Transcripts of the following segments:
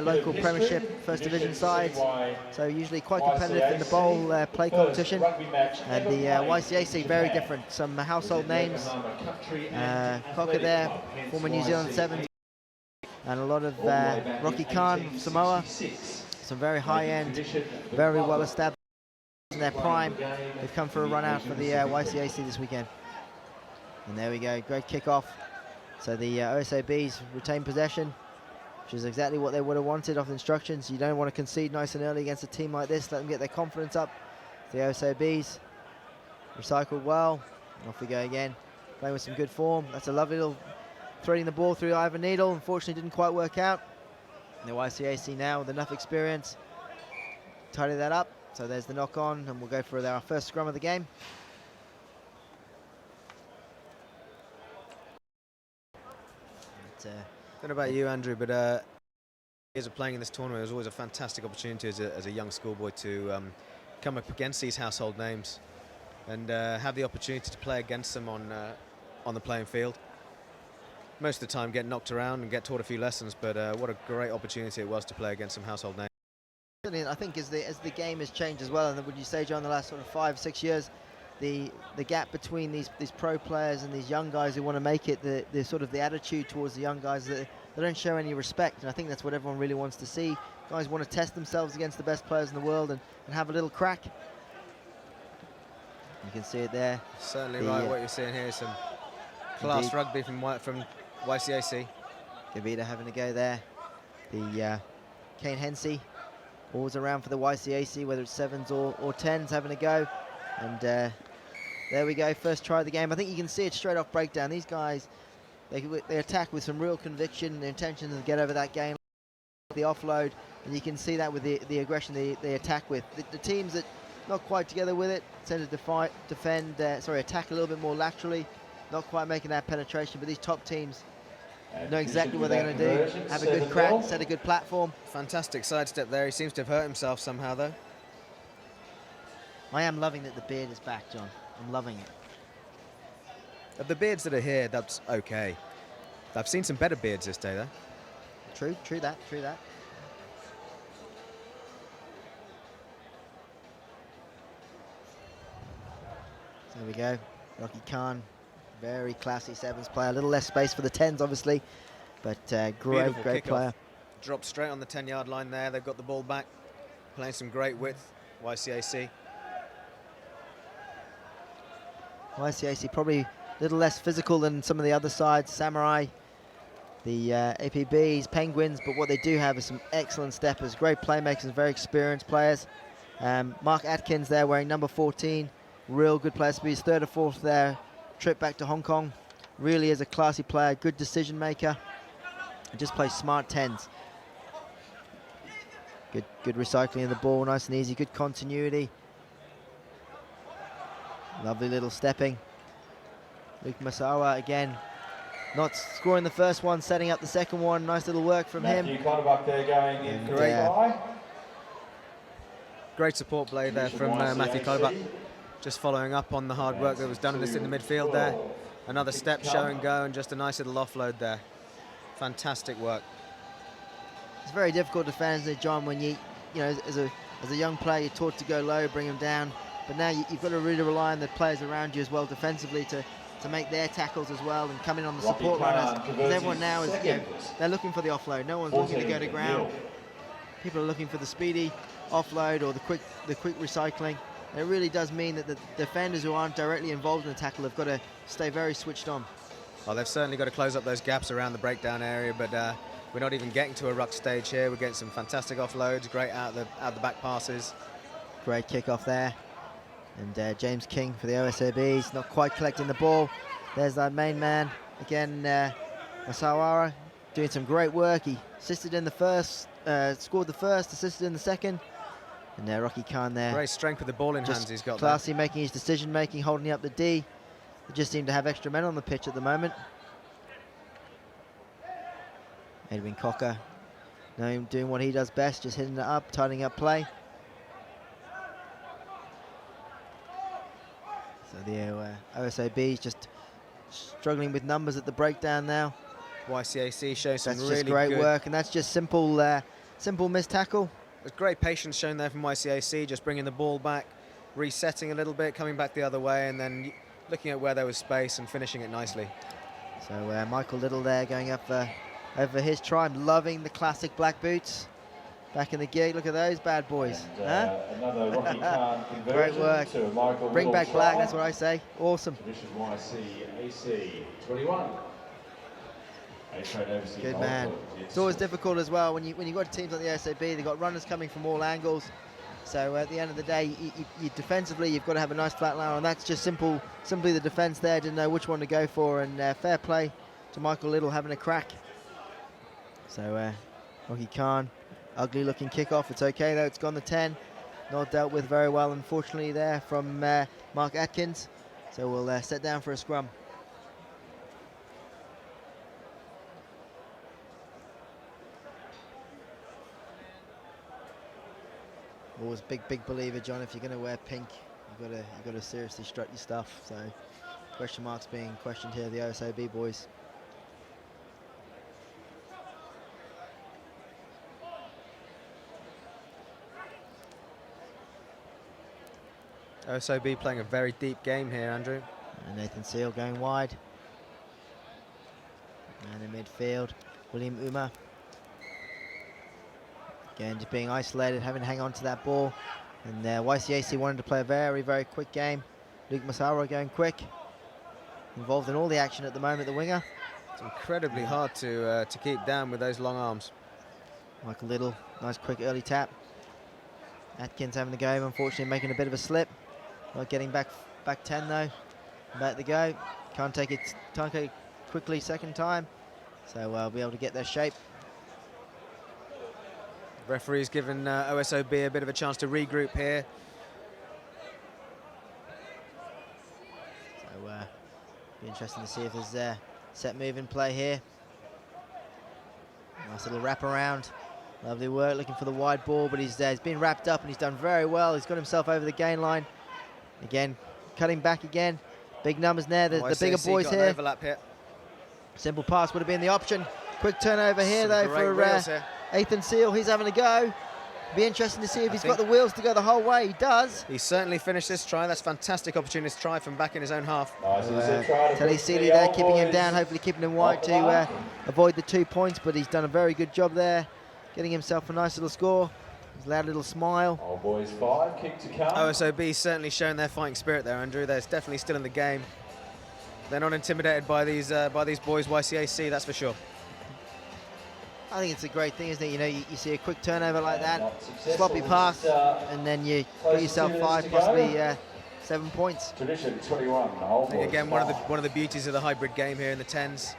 local Premiership First Division sides, so usually quite competitive in the bowl play competition. And the YCAC very different. Some household names. Cocker there, former New Zealand Sevens, and a lot of Rocky Khan from Samoa. Some very high-end, very well established in their prime. They've come for a run out for the YCAC this weekend. And there we go, great kickoff. So the OSOBs retain possession, which is exactly what they would have wanted off the instructions. You don't want to concede nice and early against a team like this. Let them get their confidence up. The OSOBs recycled well. Off we go again, playing with some good form. That's a lovely little threading the ball through Ivan Needle. Unfortunately, didn't quite work out. And the YCAC now with enough experience, tidy that up. So there's the knock on, and we'll go for our first scrum of the game. I don't know about you, Andrew, but years of playing in this tournament, it was always a fantastic opportunity as a young schoolboy to come up against these household names and have the opportunity to play against them on the playing field. Most of the time get knocked around and get taught a few lessons, but what a great opportunity it was to play against some household names. I think as the game has changed as well, and would you say, John, the last sort of 5-6 years, the gap between these pro players and these young guys who want to make it, the sort of the attitude towards the young guys, that they don't show any respect, and I think that's what everyone really wants to see. Guys want to test themselves against the best players in the world and have a little crack. You can see it there. Certainly right, what you're seeing here is some class indeed. Rugby from YCAC. Gavita having a go there. The Kane Hensey, always around for the YCAC, whether it's sevens or tens, having a go. And there we go, first try of the game. I think you can see it straight off breakdown. These guys, they attack with some real conviction. The intention is to get over that game, the offload, and you can see that with the aggression they attack with. The teams that not quite together with it tend to attack a little bit more laterally, not quite making that penetration. But these top teams know exactly what they're going to do. Have a good crack, set a good platform. Fantastic sidestep there. He seems to have hurt himself somehow, though. I am loving that the beard is back, John. I'm loving it. Of the beards that are here, that's okay. I've seen some better beards this day, though. True that. There we go. Rocky Khan, very classy sevens player. A little less space for the tens, obviously, but great player. Dropped straight on the 10-yard line there. They've got the ball back, playing some great width. YCAC. YCAC probably a little less physical than some of the other sides. Samurai, the APBs, Penguins, but what they do have is some excellent steppers, great playmakers, very experienced players. Mark Atkins there wearing number 14, real good player. His third or fourth there, trip back to Hong Kong. Really is a classy player, good decision maker, and just plays smart tens. Good recycling of the ball, nice and easy, good continuity. Lovely little stepping. Luke Masawa again, not scoring the first one, setting up the second one. Nice little work from him. Great support play there from Matthew Klobuck. Just following up on the hard work that was done in the midfield there. Another step, show and go, and just a nice little offload there. Fantastic work. It's very difficult to defend, John, when you know, as a young player, you're taught to go low, bring them down. But now you've got to really rely on the players around you as well defensively to make their tackles as well and come in on the support runners. Because everyone now is, they're looking for the offload. No one's looking to go to ground. People are looking for the speedy offload or the quick recycling. And it really does mean that the defenders who aren't directly involved in the tackle have got to stay very switched on. Well, they've certainly got to close up those gaps around the breakdown area, but we're not even getting to a ruck stage here. We're getting some fantastic offloads, great out the back passes. Great kickoff there. And James King for the OSOBs, not quite collecting the ball. There's that main man. Again, Masawara doing some great work. He assisted in the first, scored the first, assisted in the second. And Rocky Khan there. Great strength with the ball in hands he's got. Classy, making his decision-making, holding up the D. They just seem to have extra men on the pitch at the moment. Edwin Cocker, doing what he does best, just hitting it up, tidying up play. So the OSOBs just struggling with numbers at the breakdown now. YCAC shows some that's really just great good work, and that's just simple simple missed tackle. There's great patience shown there from YCAC, just bringing the ball back, resetting a little bit, coming back the other way, and then looking at where there was space and finishing it nicely. So Michael Little there going up over his try. I'm loving the classic black boots. Back in the gig, look at those bad boys. And, another Rocky Khan Great work. to Michael Bring back try. black, that's what I say. Awesome. Tradition YCAC 21. Good man. It's always difficult as well when you've got teams like the OSOB, they've got runners coming from all angles. So at the end of the day, you defensively, you've got to have a nice flat line, and that's just simply the defence there. Didn't know which one to go for, and fair play to Michael Little having a crack. So Rocky Khan, ugly looking kickoff. It's okay though, it's gone the 10. Not dealt with very well, unfortunately, there from Mark Atkins. So we'll set down for a scrum. Always big believer, John. If you're going to wear pink, you've got to seriously strut your stuff. So question marks being questioned here, the OSOB boys. OSOB playing a very deep game here, Andrew. And Nathan Seal going wide. And in midfield, William Uma. Again, just being isolated, having to hang on to that ball. And YCAC wanted to play a very quick game. Luke Massaro going quick. Involved in all the action at the moment, the winger. It's incredibly hard to keep down with those long arms. Michael Little, nice quick early tap. Atkins having the go, unfortunately making a bit of a slip. Not getting back 10 though. Back to go. Can't take it quickly second time. So we'll be able to get their shape. Referee's given OSOB a bit of a chance to regroup here. So be interesting to see if there's a set move in play here. Nice little wrap around. Lovely work, looking for the wide ball, but he's been wrapped up and he's done very well. He's got himself over the gain line. Again, cutting back again. Big numbers there, the bigger boys here. Overlap here. Simple pass would have been the option. Quick turnover here though for Nathan Seal. He's having a go. Be interesting to see if he's got the wheels to go the whole way. He does. He certainly finished this try. That's a fantastic opportunity to try from back in his own half. Telly Seeley there keeping him down, hopefully keeping him wide to avoid the 2 points, but he's done a very good job there, getting himself a nice little score. He's allowed a little smile. All boys 5, kick to come. OSOB certainly shown their fighting spirit there, Andrew. They're definitely still in the game. They're not intimidated by these boys, YCAC, that's for sure. I think it's a great thing, isn't it? You know, you see a quick turnover like that, sloppy pass, and then you got yourself 5, possibly 7 points. Tradition 21. I think again, one of the beauties of the hybrid game here in the tens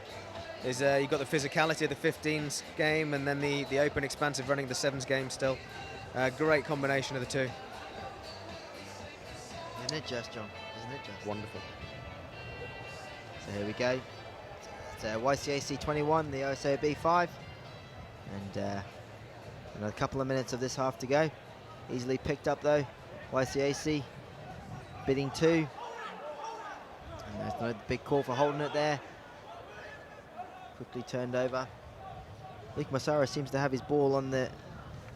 is you've got the physicality of the 15s game, and then the open, expansive running of the sevens game still. Great combination of the two. Isn't it just, John? Isn't it just? Wonderful. So here we go. It's YCAC 21, the OSOB 5. And another couple of minutes of this half to go. Easily picked up though. YCAC bidding 2. And there's no big call for holding it there. Quickly turned over. Luke Massaro seems to have his ball on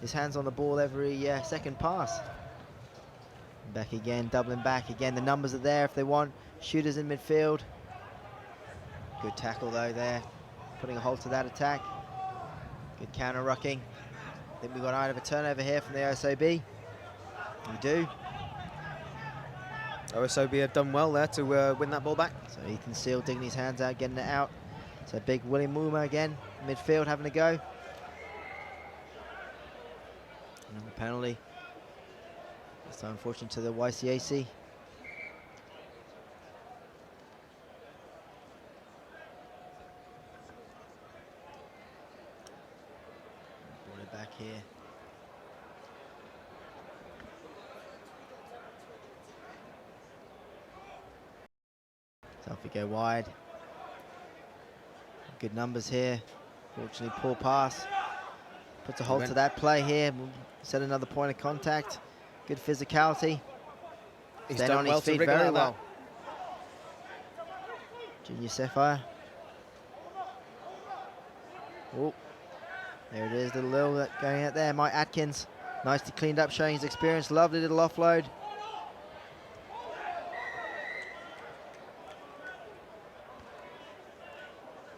his hands on the ball every second pass. Back again, doubling back again. The numbers are there if they want. Shooters in midfield. Good tackle though there, putting a halt to that attack. Good counter rucking. I think we've got out of a turnover here from the OSOB. We do. OSOB have done well there to win that ball back. So Ethan Seal digging his hands out, getting it out. So big William Muma again, midfield having a go. Another penalty. This time unfortunate to the YCAC. Back here. So if we go wide, good numbers here. Fortunately, poor pass. Puts a halt to that play here. We'll set another point of contact. Good physicality. He's Stayed done on well his to feet wriggle very out well. Junior Sapphire. Oh. There it is, little Lil going out there. Mike Atkins, nicely cleaned up, showing his experience. Lovely little offload.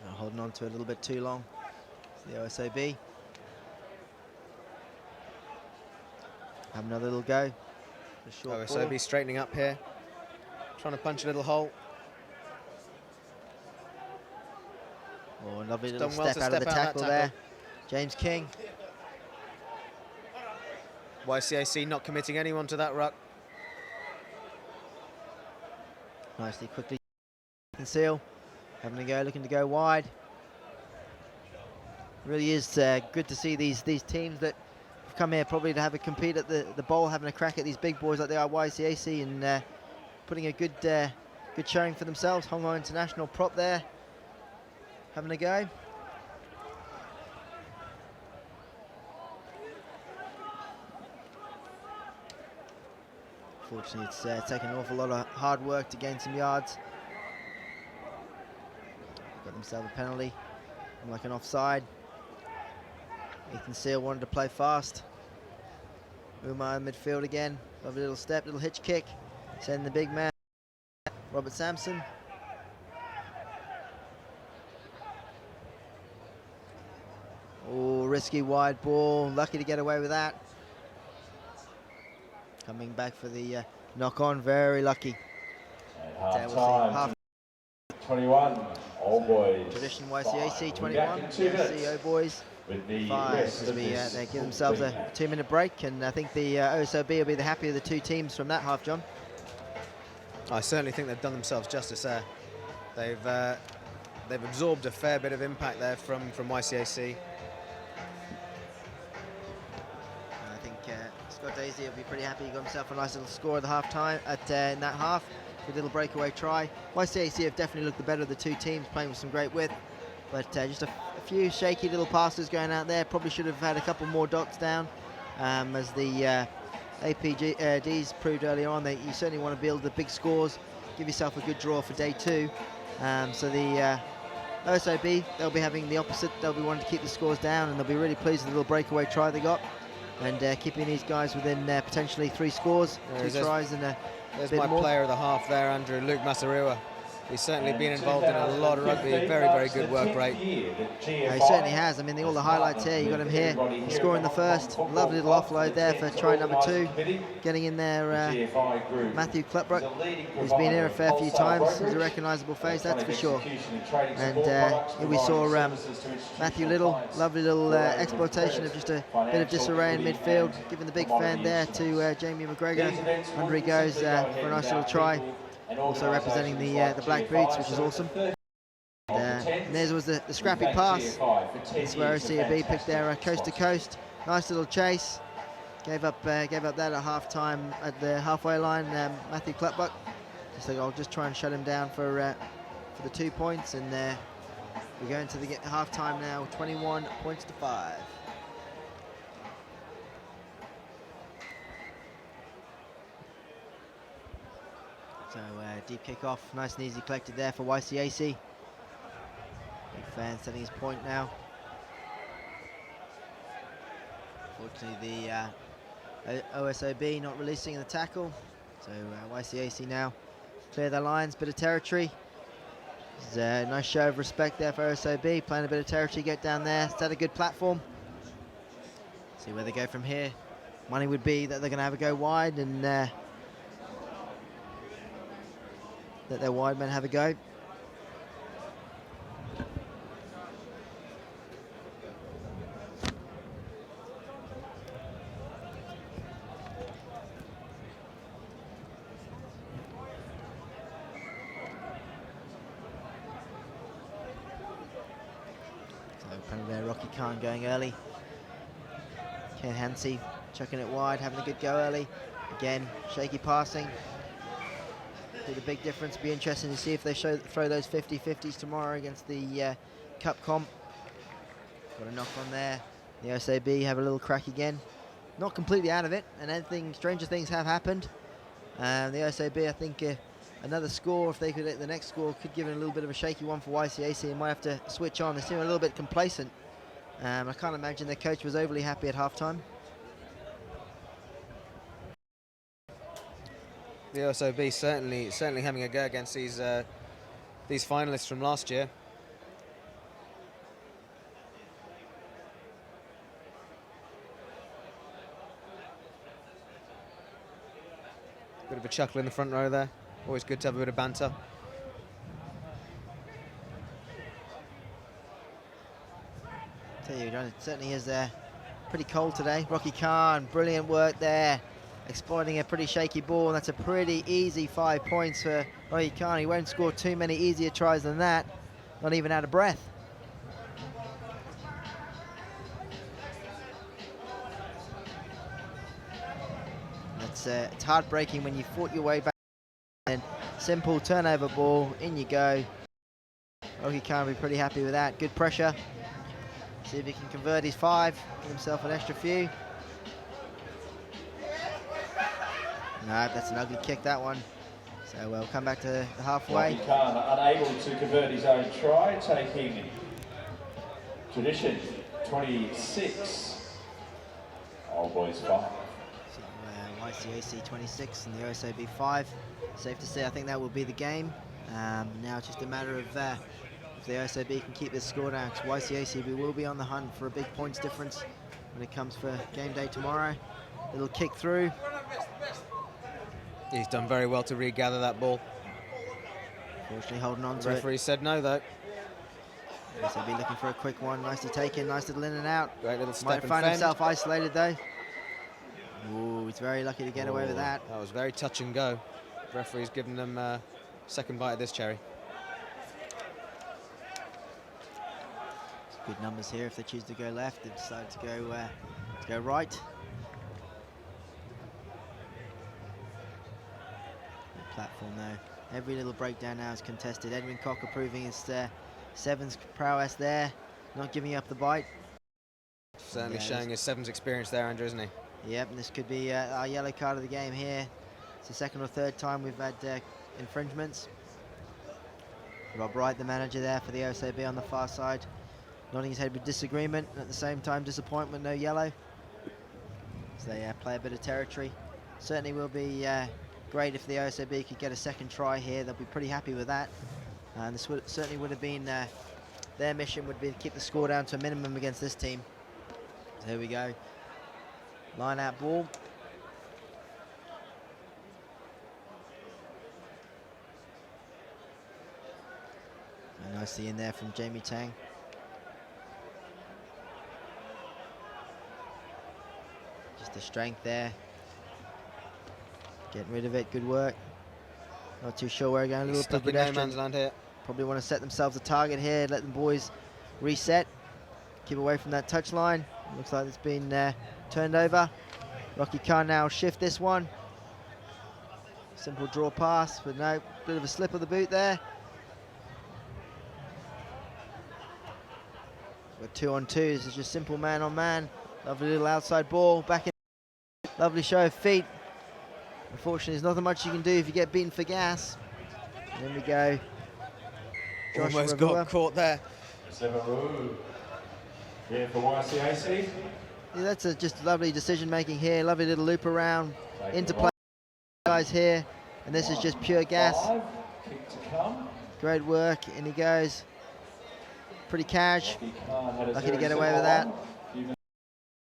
Holding on to it a little bit too long. The OSOB. Have another little go. OSOB straightening up here, trying to punch a little hole. Oh, lovely Just little done well step to out of the step out tackle that there. tackle. James King. YCAC not committing anyone to that ruck. Nicely, quickly conceal. Having a go, looking to go wide. Really is good to see these teams that have come here probably to have a compete at the bowl, having a crack at these big boys like they are YCAC, and putting a good showing for themselves. Hong Kong International prop there, having a go. Fortunately, it's taken an awful lot of hard work to gain some yards. Got themselves a penalty, like an offside. Ethan Seal wanted to play fast. Umar in midfield again. Lovely little step, little hitch kick. Sending the big man, Robert Sampson. Oh, risky wide ball. Lucky to get away with that. Coming back for the knock on, very lucky. Half time. 21, all boys. Tradition YCAC 21, CO boys 5, as they give themselves a 2-minute break, and I think the OSOB will be the happier of the two teams from that half, John. I certainly think they've done themselves justice there. They've absorbed a fair bit of impact there from YCAC. I think Scott Daisy will be pretty happy. He got himself a nice little score at the half time in that half. Good little breakaway try. YCAC have definitely looked the better of the two teams, playing with some great width, but just a few shaky little passes going out there. Probably should have had a couple more dots down, as the APDs proved earlier on. That you certainly want to build the big scores, give yourself a good draw for day 2. So the OSOB, they'll be having the opposite. They'll be wanting to keep the scores down, and they'll be really pleased with the little breakaway try they got, and keeping these guys within potentially 3 scores, 2 tries and a There's bit my more. player of the half there, Andrew, Luke Masariwa. He's certainly been involved in a lot of rugby, very, very good work rate. Yeah, he certainly has. I mean, all the highlights here, you got him here, scoring the first. Lovely little offload there for try number 2. Getting in there, Matthew Klepbrook, who's been here a fair few times. He's a recognisable face, that's for sure. And here we saw Matthew Little, lovely little exploitation of just a bit of disarray in midfield, giving the big fan there to Jamie McGregor. Under he goes for a nice little try. Also representing the black boots, which is awesome. And there was the scrappy pass. That's where OCB picked their coast to coast. Nice little chase. Gave up that at half time at the halfway line. Matthew Klepbrook. I'll just try and shut him down for the 2 points, and we're going to the half time now. 21 points to 5. So deep kick-off, nice and easy collected there for YCAC. Big fan setting his point now. Unfortunately, the OSOB not releasing the tackle. So YCAC now clear their lines, bit of territory. There's a nice show of respect there for OSOB, playing a bit of territory, get down there, set a good platform. See where they go from here. Money would be that they're going to have a go wide, and let their wide men have a go. So kind of there, Rocky Khan going early. Ken Hansey chucking it wide, having a good go early. Again, shaky passing. Be the big difference. Be interesting to see if they throw those 50-50s tomorrow against the Cup comp. Got a knock on there. The OSOB have a little crack again. Not completely out of it, and stranger things have happened. The OSOB, I think, another score, if they could hit the next score, could give it a little bit of a shaky one for YCAC, and might have to switch on. They seem a little bit complacent I can't imagine the coach was overly happy at halftime. The OSOB certainly having a go against these finalists from last year. Bit of a chuckle in the front row there. Always good to have a bit of banter. Tell you, it certainly is pretty cold today. Rocky Khan, brilliant work there, exploiting a pretty shaky ball. That's a pretty easy 5 points for Rocky Khan. He won't score too many easier tries than that, not even out of breath. It's heartbreaking when you fought your way back and simple turnover ball, in you go. Rocky Khan will be pretty happy with that. Good pressure. See if he can convert his 5, give himself an extra few. No, that's an ugly kick, that one. So we'll come back to the halfway. Rocky Khan unable to convert his own try, taking tradition 26. Old Boys 5. YCAC 26 and the OSOB 5. Safe to say, I think that will be the game. Now it's just a matter of if the OSOB can keep this score down, because YCAC will be on the hunt for a big points difference when it comes for game day tomorrow. Little kick through. He's done very well to regather that ball. Fortunately holding on to it. The referee said no though. OSOB looking for a quick one. Nicely taken, nice little in and out. Great little step. Might and find fend. himself isolated though. Ooh, he's very lucky to get away with that. That was very touch and go. The referee's given them second bite of this cherry. Good numbers here. If they choose to go left, they decide to go right. Good platform though. Every little breakdown now is contested. Edwin Cocker proving his sevens prowess there, not giving up the bite. Certainly showing his sevens experience there, Andrew, isn't he? Yep, and this could be our yellow card of the game here. It's the second or third time we've had infringements. Rob Wright, the manager there for the OSOB on the far side, nodding his head with disagreement, and at the same time disappointment, no yellow. So they play a bit of territory. Certainly will be great if the OSOB could get a second try here. They'll be pretty happy with that. And this certainly would have been, their mission would be to keep the score down to a minimum against this team. So here we go. Line out ball. And nicely in there from Jamie Tang. Just the strength there. Getting rid of it, good work. Not too sure where we're going, a little stuck in no man's land here. Probably want to set themselves a target here, let the boys reset. Keep away from that touch line. Looks like it's been turned over. Rocky Khan now shift this one. Simple draw pass, but no, bit of a slip of the boot there. Got 2 on 2, this is just simple man on man. Lovely little outside ball, back in. Lovely show of feet. Unfortunately, there's nothing much you can do if you get beaten for gas. And then we go. Josh Almost Ravua. got caught there. Here for YCAC. Yeah, that's just lovely decision making here. Lovely little loop around into play guys here, and this is just pure gas. Kick to come. Great work, and he goes. Pretty cash. Lucky to get away with that.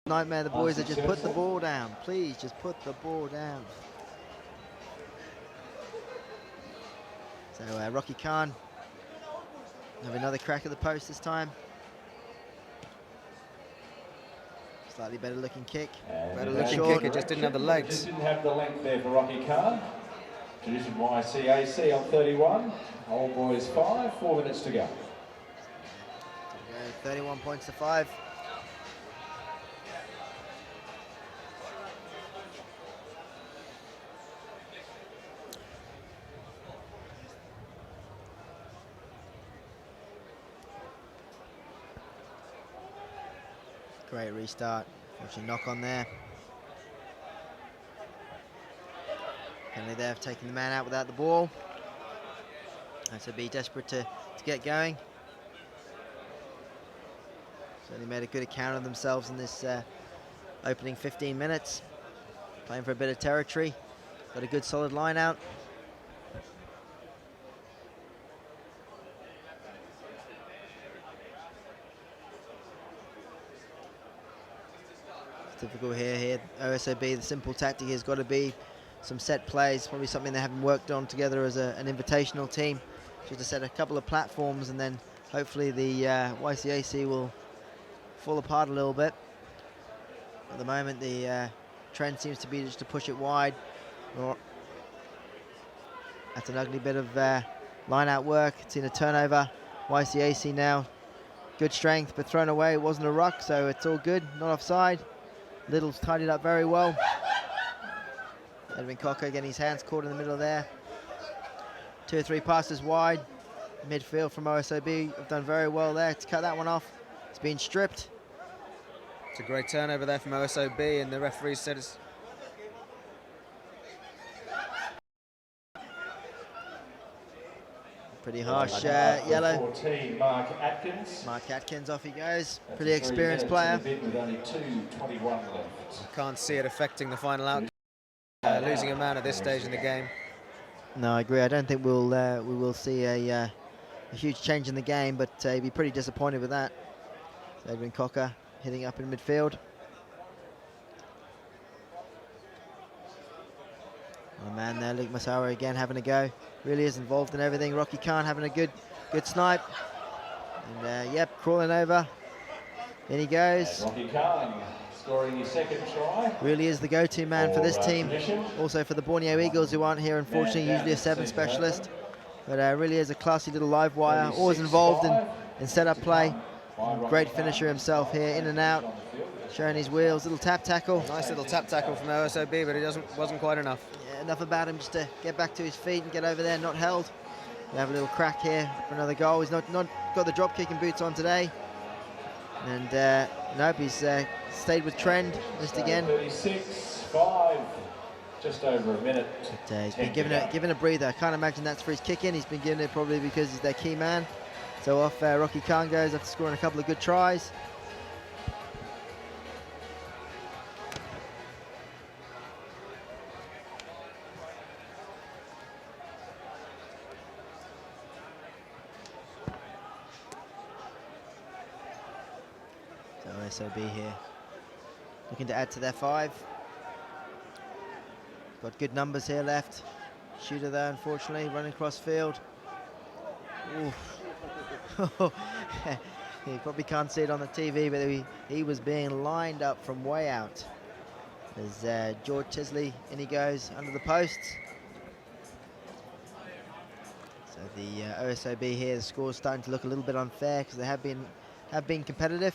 Nightmare, the boys that just put the ball down. Please, just put the ball down. So Rocky Khan have another crack at the post this time. Slightly better looking kick. Better looking kick, it just didn't have the legs. Just didn't have the length there for Rocky Khan. Tradition YCAC on 31. Old Boys 5, 4 minutes to go. 31 points to 5. Great restart. Fortunately, knock on there. Penalty there for taking the man out without the ball. And so be desperate to get going. Certainly made a good account of themselves in this opening 15 minutes. Playing for a bit of territory. Got a good solid line out. It's difficult here. OSOB, the simple tactic has got to be some set plays. Probably something they haven't worked on together as an invitational team. Just to set a couple of platforms, and then hopefully the YCAC will fall apart a little bit. At the moment, the trend seems to be just to push it wide. That's an ugly bit of line-out work. It's in a turnover. YCAC now, good strength, but thrown away. It wasn't a ruck, so it's all good. Not offside. Little's tidied up very well. Edwin Cocker getting his hands caught in the middle there. 2 or 3 passes wide. Midfield from OSOB have done very well there to cut that one off. It's been stripped. It's a great turnover there from OSOB, and the referee said it's... Pretty harsh yellow. 14, Mark Atkins. Mark Atkins, off he goes. Pretty experienced player. With only 2:21 left. Can't see it affecting the final outcome. Losing a man at this stage in the game. No, I agree. I don't think we will see a huge change in the game, but he'd be pretty disappointed with that. So Edwin Cocker hitting up in midfield. Oh man, there, Luke Masara again having a go. Really is involved in everything. Rocky Khan having a good snipe. And yep, crawling over. In he goes. Rocky Khan scoring his 2nd try. Really is the go-to man for this team. Also for the Borneo Eagles, who aren't here, unfortunately, usually a 7 specialist. But really is a classy little live wire. Always involved in set-up play. Great finisher himself here, in and out. Showing his wheels, little tap tackle. Nice little tap tackle from OSOB, but it wasn't quite enough. Yeah, enough about him just to get back to his feet and get over there, not held. We have a little crack here for another goal. He's not got the drop kicking boots on today. And nope, he's stayed with trend, missed again. 36-5, just over a minute. But, he's been given a breather. I can't imagine that's for his kick in. He's been given it probably because he's their key man. So off Rocky Khan goes after scoring a couple of good tries. So OSOB here, looking to add to their 5. Got good numbers here left. Shooter there, unfortunately, running across field. Oof. You probably can't see it on the TV, but he was being lined up from way out. There's George Tisley, in he goes, under the posts. So the OSOB here, the score's starting to look a little bit unfair because they have been competitive.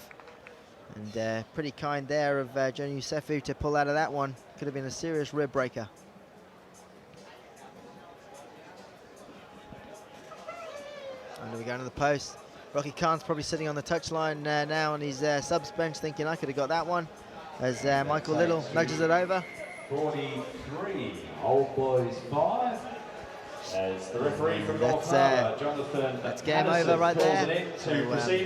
And pretty kind there of John Yusefu to pull out of that one. Could have been a serious rib breaker. Under we go to the post. Rocky Khan's probably sitting on the touchline now on his subs bench thinking I could have got that one. As Michael Little nudges it over. 43, Old Boys 5. As the referee from North Harbour, Jonathan, that's game over right there. To proceed.